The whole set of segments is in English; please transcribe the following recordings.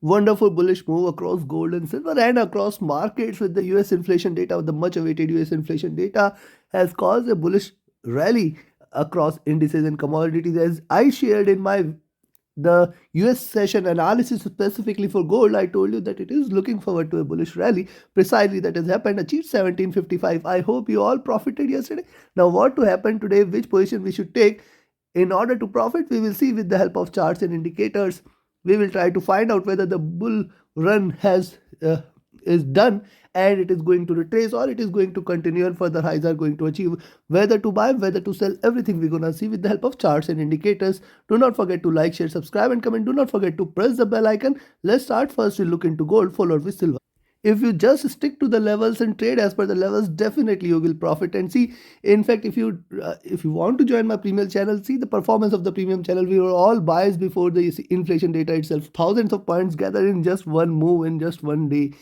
Wonderful bullish move across gold and silver and across markets with the US inflation data. The much awaited US inflation data has caused a bullish rally across indices and commodities. As I shared in my the US session analysis specifically for gold, I told you that it is looking forward to a bullish rally. Precisely that has happened, achieved 1755. I hope you all profited yesterday. Now what to happen today, which position we should take in order to profit, we will see with the help of charts and indicators. We will try to find out whether the bull run is done and it is going to retrace or it is going to continue and further highs are going to achieve. Whether to buy, whether to sell, everything we're gonna see with the help of charts and indicators. Do not forget to like, share, subscribe and comment. Do not forget to press the bell icon. Let's start first. We'll look into gold followed with silver. If you just stick to the levels and trade as per the levels, definitely you will profit. And see, in fact, if you want to join my premium channel, see the performance of the premium channel. We were all buys before the inflation data itself. Thousands of points gathered in just one move in just one day.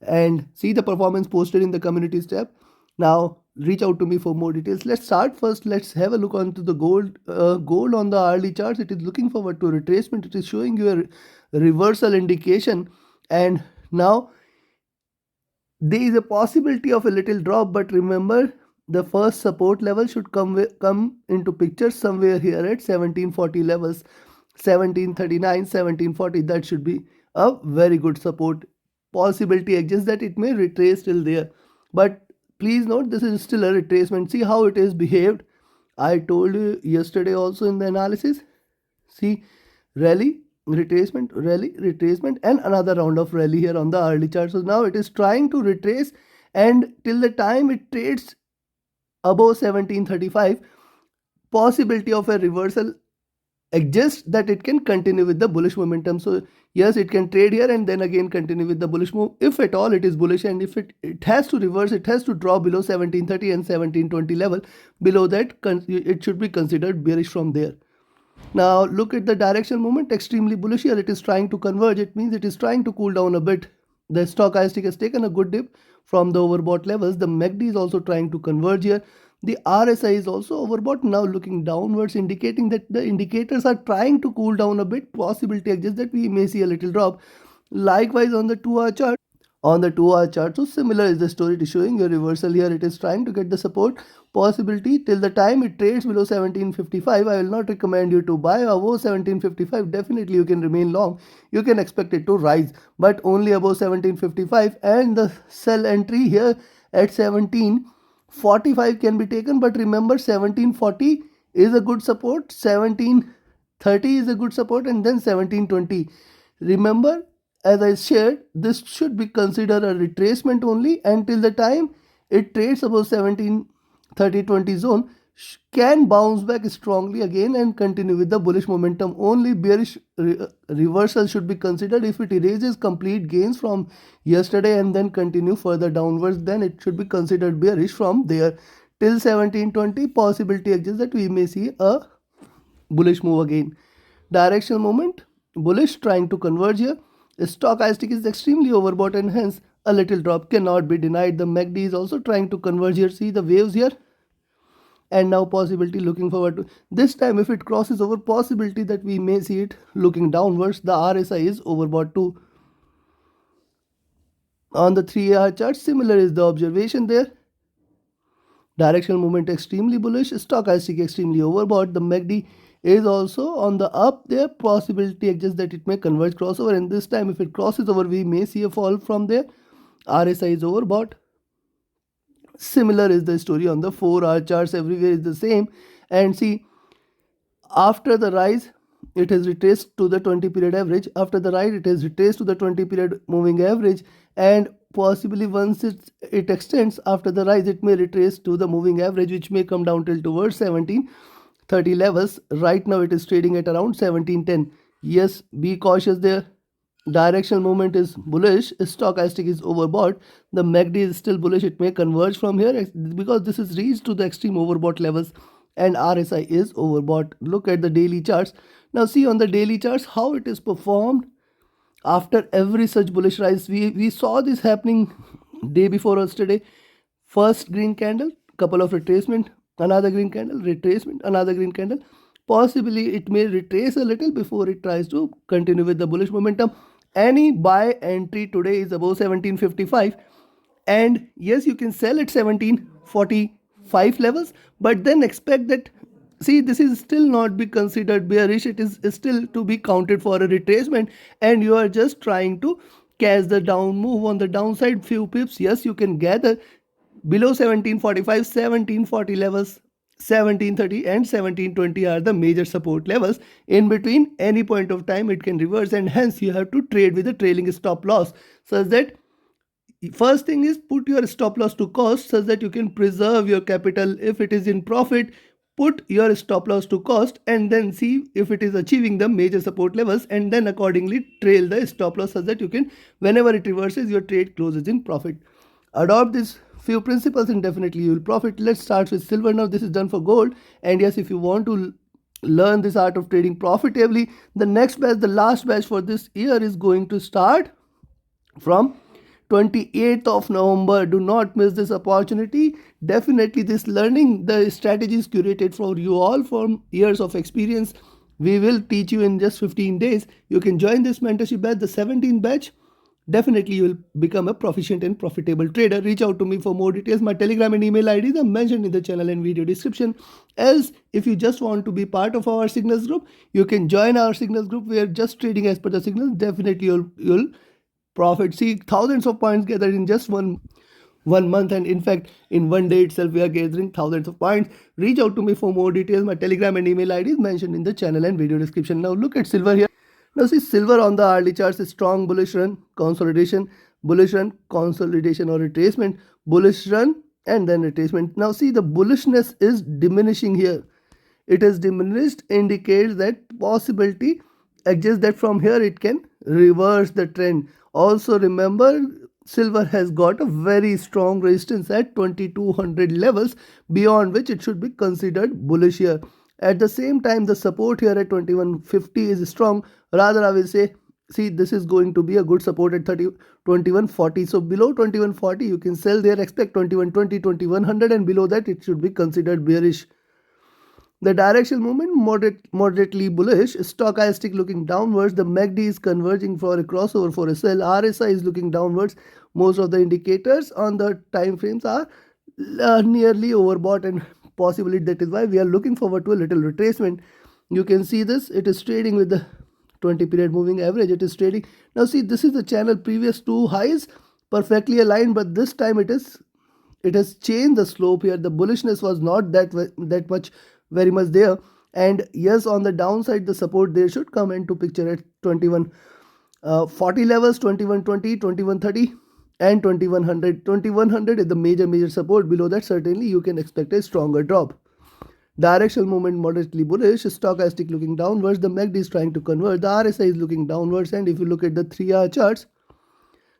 And see the performance posted in the communities tab. Now reach out to me for more details. Let's start first. Let's have a look onto the gold. Gold on the hourly charts, it is looking forward to retracement. It is showing you a reversal indication, and now there is a possibility of a little drop, but remember the first support level should come into picture somewhere here at 1740 levels. 1739, 1740, that should be a very good support. Possibility exists that it may retrace till there, but please note this is still a retracement. See how it is behaved. I told you yesterday also in the analysis. See, rally, retracement, rally, retracement, and another round of rally here on the early chart. So now it is trying to retrace, and till the time it trades above 1735, possibility of a reversal exists that it can continue with the bullish momentum. So yes, it can trade here and then again continue with the bullish move if at all it is bullish, and if it has to reverse, it has to drop below 1730 and 1720 level. Below that, it should be considered bearish from there. Now look at the directional movement, extremely bullish here. It is trying to converge. It means it is trying to cool down a bit. The stochastic has taken a good dip from the overbought levels. The MACD is also trying to converge here. The RSI is also overbought, now looking downwards, indicating that the indicators are trying to cool down a bit. Possibility exists that we may see a little drop. Likewise on the 2-hour chart. On the 2-hour chart, so similar is the story. To showing a reversal here. It is trying to get the support possibility till the time it trades below 1755. I will not recommend you to buy above 1755. Definitely you can remain long. You can expect it to rise, but only above 1755, and the sell entry here at 1745 can be taken. But remember, 1740 is a good support, 1730 is a good support, and then 1720. Remember, as I shared, this should be considered a retracement only until the time it trades above 1730-20 zone, can bounce back strongly again and continue with the bullish momentum. Only bearish reversal should be considered if it erases complete gains from yesterday and then continue further downwards. Then it should be considered bearish from there till 1720. Possibility exists that we may see a bullish move again. Directional movement, bullish, trying to converge here. Stochastic is extremely overbought and hence a little drop cannot be denied. The MACD is also trying to converge here. See the waves here. And now possibility looking forward to this time, if it crosses over, possibility that we may see it looking downwards. The RSI is overbought too. On the 3-hour chart, similar is the observation there. Directional movement extremely bullish, stochastic extremely overbought. The MACD is also on the up there. Possibility exists that it may converge crossover, and this time if it crosses over, we may see a fall from there. RSI is overbought. Similar is the story on the 4-hour charts. Everywhere is the same. And see, after the rise, it has retraced to the 20 period average. After the rise, it has retraced to the 20 period moving average, and possibly once it extends after the rise, it may retrace to the moving average, which may come down till towards 1730 levels. Right now it is trading at around 1710. Yes, be cautious there. Directional movement is bullish, stochastic is overbought. The MACD is still bullish. It may converge from here because this is reached to the extreme overbought levels, and RSI is overbought. Look at the daily charts. Now see on the daily charts how it is performed after every such bullish rise. We saw this happening day before yesterday. First green candle, couple of retracement, another green candle, retracement, another green candle. Possibly it may retrace a little before it tries to continue with the bullish momentum. Any buy entry today is above 1755, and yes, you can sell at 1745 levels, but then expect that, see, this is still not be considered bearish, it is still to be counted for a retracement, and you are just trying to catch the down move on the downside few pips. Yes, you can gather below 1745, 1740 levels, 1730 and 1720 are the major support levels. In between any point of time it can reverse, and hence you have to trade with a trailing stop loss, such that first thing is put your stop loss to cost such that you can preserve your capital. If it is in profit, put your stop loss to cost and then see if it is achieving the major support levels, and then accordingly trail the stop loss such that you can, whenever it reverses, your trade closes in profit. Adopt these few principles and definitely you will profit. Let's start with silver now. This is done for gold, and yes, if you want to learn this art of trading profitably, the next batch, the last batch for this year, is going to start from 28th of November. Do not miss this opportunity. Definitely this learning, the strategy is curated for you all from years of experience. We will teach you in just 15 days. You can join this mentorship batch, the 17th batch. Definitely you will become a proficient and profitable trader. Reach out to me for more details. My Telegram and email IDs are mentioned in the channel and video description. Else, if you just want to be part of our signals group, you can join our signals group. We are just trading as per the signals. Definitely you'll profit. See, thousands of points gathered in just one month, and in fact in one day itself we are gathering thousands of points. Reach out to me for more details. My Telegram and email ID is mentioned in the channel and video description. Now look at silver here. Now see, silver on the hourly charts is strong bullish run, consolidation, bullish run, consolidation or retracement, bullish run and then retracement. Now see, the bullishness is diminishing here. It is diminished, indicates that possibility exists that from here it can reverse the trend. Also remember, silver has got a very strong resistance at 2200 levels, beyond which it should be considered bullish here. At the same time, the support here at 2150 is strong. Rather, I will say, see, this is going to be a good support at 2140. So below 2140, you can sell there. Expect 2120, 2100, and below that, it should be considered bearish. The directional movement moderately bullish. Stochastic looking downwards. The MACD is converging for a crossover for a sell. RSI is looking downwards. Most of the indicators on the time frames are nearly overbought, and possibly that is why we are looking forward to a little retracement. You can see this, it is trading with the 20 period moving average. It is trading. Now see, this is the channel, previous two highs perfectly aligned, but this time it has changed the slope here. The bullishness was not that much very much there, and yes, on the downside the support there should come into picture at 2140 levels, 2120, 2130 and 2100. 2100 is the major support. Below that, certainly you can expect a stronger drop. Directional movement moderately bullish. Stochastic looking downwards. The MACD is trying to convert. The RSI is looking downwards, and if you look at the 3-hour charts,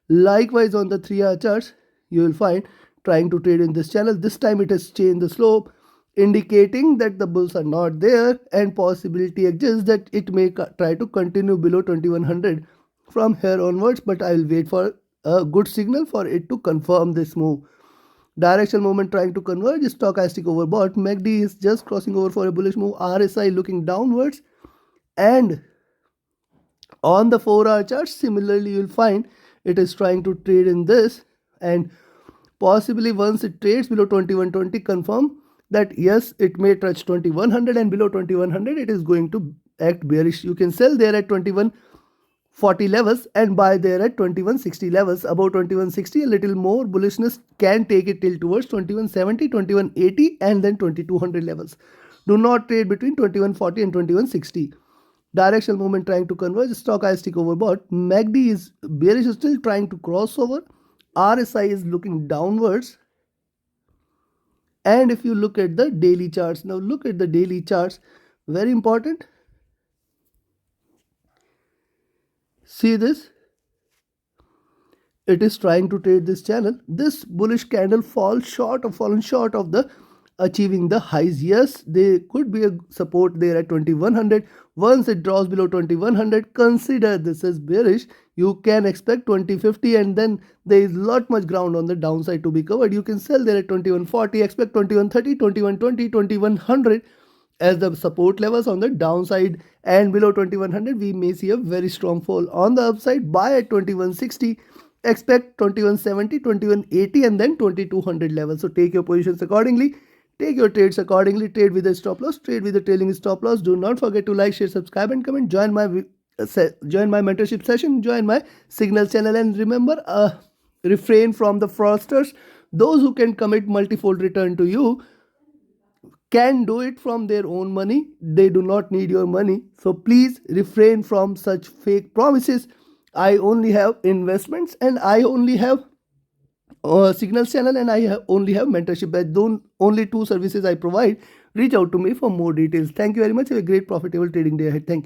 likewise on the 3-hour charts, you will find trying to trade in this channel. This time it has changed the slope, indicating that the bulls are not there, and possibility exists that it may try to continue below 2100 from here onwards, but I will wait for a good signal for it to confirm this move. Directional movement trying to converge. Stochastic overbought. MACD is just crossing over for a bullish move. RSI looking downwards, and on the 4-hour chart, similarly you will find it is trying to trade in this, and possibly once it trades below 2120, confirm that yes, it may touch 2100, and below 2100 it is going to act bearish. You can sell there at 2140 levels and buy there at 2160 levels. About 2160, a little more bullishness can take it till towards 2170, 2180 and then 2200 levels. Do not trade between 2140 and 2160. Directional movement trying to converge. Stochastic overbought. MACD is bearish, still trying to cross over. RSI is looking downwards. And if you look at the daily charts, now look at the daily charts, very important. See this, it is trying to trade this channel. This bullish candle fallen short of the achieving the highs. Yes, there could be a support there at 2100. Once it draws below 2100, consider this as bearish. You can expect 2050, and then there is lot much ground on the downside to be covered. You can sell there at 2140, expect 2130, 2120, 2100, as the support levels on the downside, and below 2100 we may see a very strong fall. On the upside, buy at 2160, expect 2170, 2180 and then 2200 levels. So take your positions accordingly, take your trades accordingly, trade with a stop loss, trade with a trailing stop loss. Do not forget to like, share, subscribe and comment. Join my mentorship session, join my signal channel, and remember, refrain from the fraudsters. Those who can commit multifold return to you can do it from their own money. They do not need your money. So please refrain from such fake promises. I only have investments, and I only have signal channel, and I only have mentorship. That's only two services I provide. Reach out to me for more details. Thank you very much. Have a great profitable trading day ahead. Thank you.